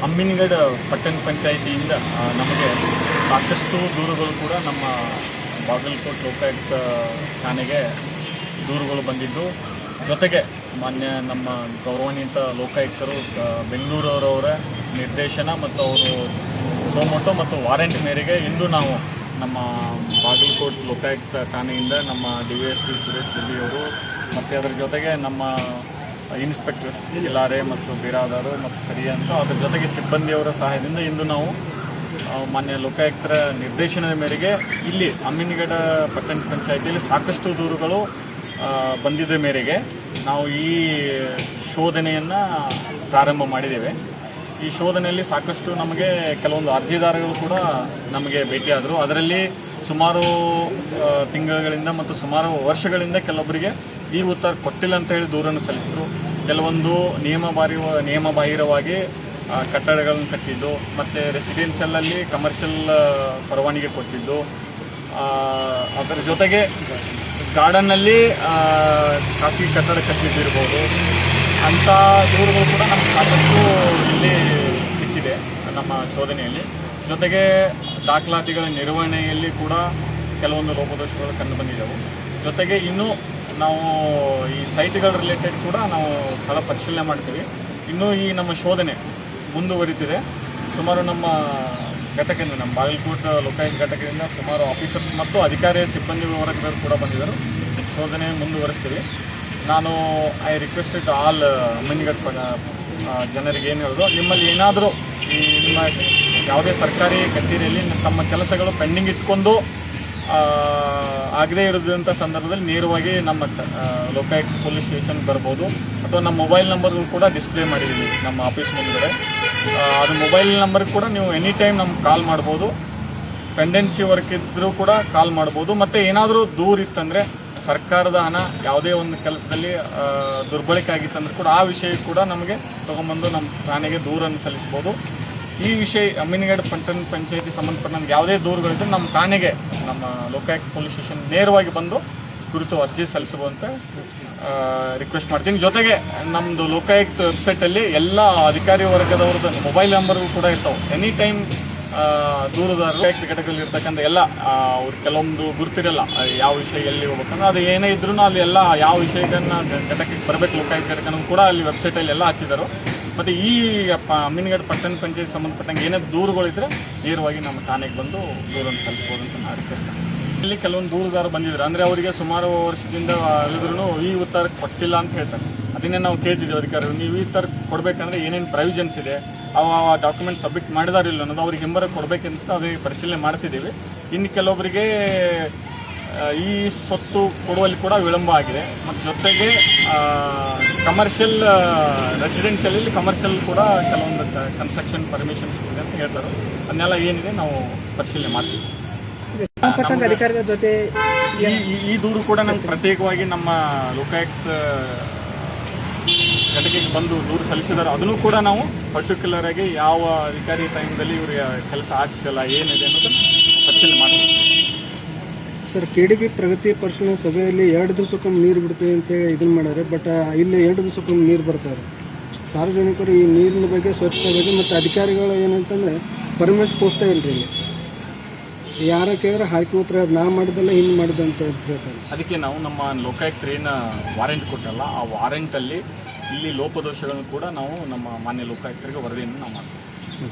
ಅಮ್ಮಿನಗಡ ಪಟ್ಟಣ ಪಂಚಾಯಿತಿಯಿಂದ ನಮಗೆ ಸಾಕಷ್ಟು ದೂರುಗಳು ಕೂಡ ನಮ್ಮ ಬಾಗಲಕೋಟೆ ಲೋಕಾಯುಕ್ತ ಠಾಣೆಗೆ ದೂರುಗಳು ಬಂದಿದ್ದು, ಜೊತೆಗೆ ಮಾನ್ಯ ನಮ್ಮ ಗೌರವಾನ್ವಿತ ಲೋಕಾಯುಕ್ತರು ಬೆಂಗಳೂರವರ ನಿರ್ದೇಶನ ಮತ್ತು ಅವರು ಸೋಮೋಟೋ ಮತ್ತು ವಾರೆಂಟ್ ಮೇರೆಗೆ ಇಂದು ನಾವು ನಮ್ಮ ಬಾಗಲಕೋಟೆ ಲೋಕಾಯುಕ್ತ ಠಾಣೆಯಿಂದ ನಮ್ಮ DYSP ಸುರೇಶ್ ರೆಡ್ಡಿ ಅವರು ಮತ್ತು ಅದರ ಜೊತೆಗೆ ನಮ್ಮ ಇನ್ಸ್ಪೆಕ್ಟರ್ಸ್ ಇಲಾರೆ ಮತ್ತು ಬಿರಾದಾರು ಮತ್ತು ಕರಿಯಂತ ಅದರ ಜೊತೆಗೆ ಸಿಬ್ಬಂದಿಯವರ ಸಹಾಯದಿಂದ ಇಂದು ನಾವು ಮಾನ್ಯ ಲೋಕಾಯುಕ್ತರ ನಿರ್ದೇಶನದ ಮೇರೆಗೆ ಇಲ್ಲಿ ಅಮ್ಮಿನಗಡ ಪಟ್ಟಣ ಪಂಚಾಯಿತಿಯಲ್ಲಿ ಸಾಕಷ್ಟು ದೂರುಗಳು ಬಂದಿದ್ದ ಮೇರೆಗೆ ನಾವು ಈ ಶೋಧನೆಯನ್ನು ಪ್ರಾರಂಭ ಮಾಡಿದ್ದೇವೆ. ಈ ಶೋಧನೆಯಲ್ಲಿ ಸಾಕಷ್ಟು ನಮಗೆ ಕೆಲವೊಂದು ಅರ್ಜಿದಾರಗಳು ಕೂಡ ನಮಗೆ ಭೇಟಿಯಾದರು. ಅದರಲ್ಲಿ ಸುಮಾರು ತಿಂಗಳುಗಳಿಂದ ಮತ್ತು ಸುಮಾರು ವರ್ಷಗಳಿಂದ ಕೆಲವೊಬ್ಬರಿಗೆ ಈ ಉತ್ತರ ಕೊಟ್ಟಿಲ್ಲ ಅಂತ ಹೇಳಿ ದೂರನ್ನು ಸಲ್ಲಿಸಿದರು. ಕೆಲವೊಂದು ನಿಯಮಬಾಹಿರವಾಗಿ ಕಟ್ಟಡಗಳನ್ನು ಕಟ್ಟಿದ್ದು ಮತ್ತು ರೆಸಿಡೆನ್ಷಿಯಲಲ್ಲಿ ಕಮರ್ಷಿಯಲ್ ಪರವಾನಗಿ ಕೊಟ್ಟಿದ್ದು, ಅದರ ಜೊತೆಗೆ ಗಾರ್ಡನ್ನಲ್ಲಿ ಖಾಸಗಿ ಕಟ್ಟಡ ಕಟ್ಟಿದ್ದಿರ್ಬೋದು ಅಂಥ ದೂರುಗಳು ಕೂಡ ನಮಗೆ ಸಾಕಷ್ಟು ಇಲ್ಲಿ ಸಿಕ್ಕಿದೆ ನಮ್ಮ ಶೋಧನೆಯಲ್ಲಿ. ಜೊತೆಗೆ ದಾಖಲಾತಿಗಳ ನಿರ್ವಹಣೆಯಲ್ಲಿ ಕೂಡ ಕೆಲವೊಂದು ಲೋಪದೋಷಗಳು ಕಂಡು ಬಂದಿದ್ದವು. ಜೊತೆಗೆ ಇನ್ನೂ ನಾವು ಈ ಸೈಟ್ಗಳ ರಿಲೇಟೆಡ್ ಕೂಡ ನಾವು ಸ್ಥಳ ಪರಿಶೀಲನೆ ಮಾಡ್ತೀವಿ. ಇನ್ನೂ ಈ ನಮ್ಮ ಶೋಧನೆ ಮುಂದುವರಿತಿದೆ. ಸುಮಾರು ನಮ್ಮ ಘಟಕದಿಂದ, ನಮ್ಮ ಬಾಗಲಕೋಟೆ ಲೋಕಾಯುಕ್ತ ಘಟಕದಿಂದ ಸುಮಾರು ಆಫೀಸರ್ಸ್ ಮತ್ತು ಅಧಿಕಾರಿ ಸಿಬ್ಬಂದಿ ವರ್ಗದವರು ಕೂಡ ಬಂದಿದ್ದರು. ಶೋಧನೆ ಮುಂದುವರಿಸ್ತೀವಿ. ನಾನು ಐ ರಿಕ್ವೆಸ್ಟೆಡ್ ಆಲ್ ಅಮ್ಮಿನಗಡ ಜನರಿಗೆ ಏನು ಹೇಳೋದು, ನಿಮ್ಮಲ್ಲಿ ಏನಾದರೂ ಈ ನಿಮ್ಮ ಯಾವುದೇ ಸರ್ಕಾರಿ ಕಚೇರಿಯಲ್ಲಿ ತಮ್ಮ ಕೆಲಸಗಳು ಪೆಂಡಿಂಗ್ ಇಟ್ಕೊಂಡು ಆಗದೇ ಇರೋದಂಥ ಸಂದರ್ಭದಲ್ಲಿ ನೇರವಾಗಿ ನಮ್ಮ ಲೋಕಾಯುಕ್ತ ಪೊಲೀಸ್ ಸ್ಟೇಷನ್ ಬರ್ಬೋದು, ಅಥವಾ ನಮ್ಮ ಮೊಬೈಲ್ ನಂಬರ್ಗಳು ಕೂಡ ಡಿಸ್ಪ್ಲೇ ಮಾಡಿದ್ದೀವಿ ನಮ್ಮ ಆಫೀಸ್ ಮುಂದುಗಡೆ. ಅದು ಮೊಬೈಲ್ ನಂಬರ್ಗೆ ಕೂಡ ನೀವು ಎನಿ ಟೈಮ್ ನಮ್ಗೆ ಕಾಲ್ ಮಾಡ್ಬೋದು. ಪೆಂಡೆನ್ಸಿ ವರ್ಕ್ ಇದ್ದರೂ ಕೂಡ ಕಾಲ್ ಮಾಡ್ಬೋದು. ಮತ್ತು ಏನಾದರೂ ದೂರ ಇತ್ತಂದರೆ ಸರ್ಕಾರದ ಹಣ ಯಾವುದೇ ಒಂದು ಕೆಲಸದಲ್ಲಿ ದುರ್ಬಳಕೆ ಆಗಿತ್ತಂದ್ರೆ ಕೂಡ ಆ ವಿಷಯ ಕೂಡ ನಮಗೆ ತೊಗೊಂಬಂದು ನಮ್ಮ ಠಾಣೆಗೆ ದೂರನ್ನು ಸಲ್ಲಿಸ್ಬೋದು. ಈ ವಿಷಯ ಅಮ್ಮಿನಗಡ ಪಟ್ಟಣ ಪಂಚಾಯಿತಿ ಸಂಬಂಧಪಟ್ಟಂಗೆ ಯಾವುದೇ ದೂರುಗಳಿದ್ದರೆ ನಮ್ಮ ಠಾಣೆಗೆ, ನಮ್ಮ ಲೋಕಾಯುಕ್ತ ಪೊಲೀಸ್ ಸ್ಟೇಷನ್ ನೇರವಾಗಿ ಬಂದು ಕುರಿತು ಅರ್ಜಿ ಸಲ್ಲಿಸುವಂತ ರಿಕ್ವೆಸ್ಟ್ ಮಾಡ್ತೀನಿ. ಜೊತೆಗೆ ನಮ್ಮದು ಲೋಕಾಯುಕ್ತ ವೆಬ್ಸೈಟಲ್ಲಿ ಎಲ್ಲ ಅಧಿಕಾರಿ ವರ್ಗದವ್ರದ್ದು ಮೊಬೈಲ್ ನಂಬರ್ಗಳು ಕೂಡ ಇರ್ತಾವೆ. ಎನಿ ಟೈಮ್ ದೂರದಾರರು ಲೋಕಾಯುಕ್ತ ಘಟಕದಲ್ಲಿ ಇರ್ತಕ್ಕಂಥ ಎಲ್ಲ ಅವ್ರು ಕೆಲವೊಂದು ಗುರ್ತಿರಲ್ಲ ಯಾವ ವಿಷಯ ಎಲ್ಲಿ ಹೋಗ್ಬೇಕಂದ್ರೆ, ಅದು ಏನೇ ಇದ್ರೂ ಅಲ್ಲಿ ಎಲ್ಲ ಯಾವ ವಿಷಯಗಳನ್ನ ಘಟಕಕ್ಕೆ ಬರಬೇಕು ಲೋಕಾಯುಕ್ತ ಘಟಕ ಕೂಡ ಅಲ್ಲಿ ವೆಬ್ಸೈಟಲ್ಲಿ ಎಲ್ಲ ಹಚ್ಚಿದರು. ಮತ್ತು ಈ ಅಮ್ಮಿನಗಡ ಪಟ್ಟಣ ಪಂಚಾಯತ್ ಸಂಬಂಧಪಟ್ಟಂಗೆ ಏನೇ ದೂರುಗಳಿದ್ದರೆ ನೇರವಾಗಿ ನಮ್ಮ ಠಾಣೆಗೆ ಬಂದು ದೂರನ್ನು ಸಲ್ಲಿಸ್ಬೋದು ಅಂತ ನಾನು ರಿಕ್ವೆಸ್ಟ್ ಮಾಡ್ತೀನಿ. ಇಲ್ಲಿ ಕೆಲವೊಂದು ದೂರುದಾರರು ಬಂದಿದ್ದಾರೆ, ಅಂದರೆ ಅವರಿಗೆ ಸುಮಾರು ವರ್ಷದಿಂದ ಹೇಳಿದ್ರು ಈ ಉತ್ತರ ಕೊಟ್ಟಿಲ್ಲ ಅಂತ ಹೇಳ್ತಾರೆ. ಅದನ್ನೇ ನಾವು ಕೇಳ್ತಿದ್ದೀವಿ ಅಧಿಕಾರಿಗಳು, ನೀವು ಈ ಉತ್ತರ ಕೊಡಬೇಕಂದ್ರೆ ಏನೇನು ಪ್ರೊವಿಷನ್ಸ್ ಇದೆ, ಆ ಡಾಕ್ಯುಮೆಂಟ್ ಸಬ್ಮಿಟ್ ಮಾಡಿದಾರಿಲ್ಲ ಅನ್ನೋದು ಅವ್ರಿಗೆ ಹಿಂಬರ ಕೊಡಬೇಕಂತ ಅದೇ ಪರಿಶೀಲನೆ ಮಾಡ್ತಿದ್ದೀವಿ. ಇನ್ನು ಕೆಲವೊಬ್ಬರಿಗೆ ಈ ಸ್ವತ್ತು ಕೊಡುವಲ್ಲಿ ಕೂಡ ವಿಳಂಬ ಆಗಿದೆ. ಮತ್ತು ಜೊತೆಗೆ ಕಮರ್ಷಿಯಲ್ ರೆಸಿಡೆನ್ಷಿಯಲಲ್ಲಿ ಕಮರ್ಷಿಯಲ್ ಕೂಡ ಕೆಲವೊಂದು ಕನ್ಸ್ಟ್ರಕ್ಷನ್ ಪರ್ಮಿಷನ್ಸ್ ಇದೆ ಅಂತ ಹೇಳ್ತಾರೆ. ಅದನ್ನೆಲ್ಲ ಏನಿದೆ ನಾವು ಪರಿಶೀಲನೆ ಮಾಡ್ತೀವಿ. ಅಧಿಕಾರಿಗಳ ಜೊತೆ ಈ ದೂರು ಕೂಡ ನಮ್ಗೆ ಪ್ರತ್ಯೇಕವಾಗಿ ನಮ್ಮ ಲೋಕಾಯುಕ್ತ ಘಟಕಕ್ಕೆ ಬಂದು ದೂರು ಸಲ್ಲಿಸಿದ್ದಾರೆ. ಅದನ್ನು ಕೂಡ ನಾವು ಪರ್ಟಿಕ್ಯುಲರ್ ಆಗಿ ಯಾವ ಅಧಿಕಾರಿ ಟೈಮ್ದಲ್ಲಿ ಇವ್ರಿಗೆ ಕೆಲಸ ಆಗ್ತಿಲ್ಲ ಏನಿದೆ ಅನ್ನೋದನ್ನು ಪರಿಶೀಲನೆ ಮಾಡ್ತೀವಿ. ಸರ್, KDP ಪ್ರಗತಿ ಪರಿಶೀಲನಾ ಸಭೆಯಲ್ಲಿ 2 ದಿವಸಕ್ಕೊಮ್ಮೆ ನೀರು ಬಿಡ್ತೀವಿ ಅಂತೇಳಿ ಇದನ್ನು ಮಾಡ್ಯಾರೆ. ಬಟ್ ಇಲ್ಲಿ 2 ದಿವಸಕ್ಕೊಮ್ಮೆ ನೀರು ಬರ್ತಾರೆ. ಸಾರ್ವಜನಿಕರು ಈ ನೀರಿನ ಬಗ್ಗೆ, ಸ್ವಚ್ಛತೆ ಬಗ್ಗೆ ಮತ್ತು ಅಧಿಕಾರಿಗಳು ಏನಂತಂದರೆ ಪರ್ಮನೆಂಟ್ ಪೋಸ್ಟೇ ಇಲ್ಲರಿ. ಇಲ್ಲಿ ಯಾರ ಕೇಳಿದ್ರೆ ಹಾಕಿದ್ರೆ ನಾ ಮಾಡಿದ್ದಲ್ಲ ಹಿಂಗೆ ಮಾಡಿದೆ ಅಂತ ಹೇಳ್ತಾರೆ. ಅದಕ್ಕೆ ನಾವು ನಮ್ಮ ಲೋಕಾಯುಕ್ತರು ಏನು ವಾರೆಂಟ್ ಕೊಟ್ಟಲ್ಲ, ಆ ವಾರೆಂಟಲ್ಲಿ ಇಲ್ಲಿ ಲೋಪದೋಷಗಳನ್ನು ಕೂಡ ನಾವು ನಮ್ಮ ಮಾನ್ಯ ಲೋಕಾಯುಕ್ತರಿಗೆ ವರದಿಯನ್ನು ನಾವು ಮಾಡ್ತೀವಿ.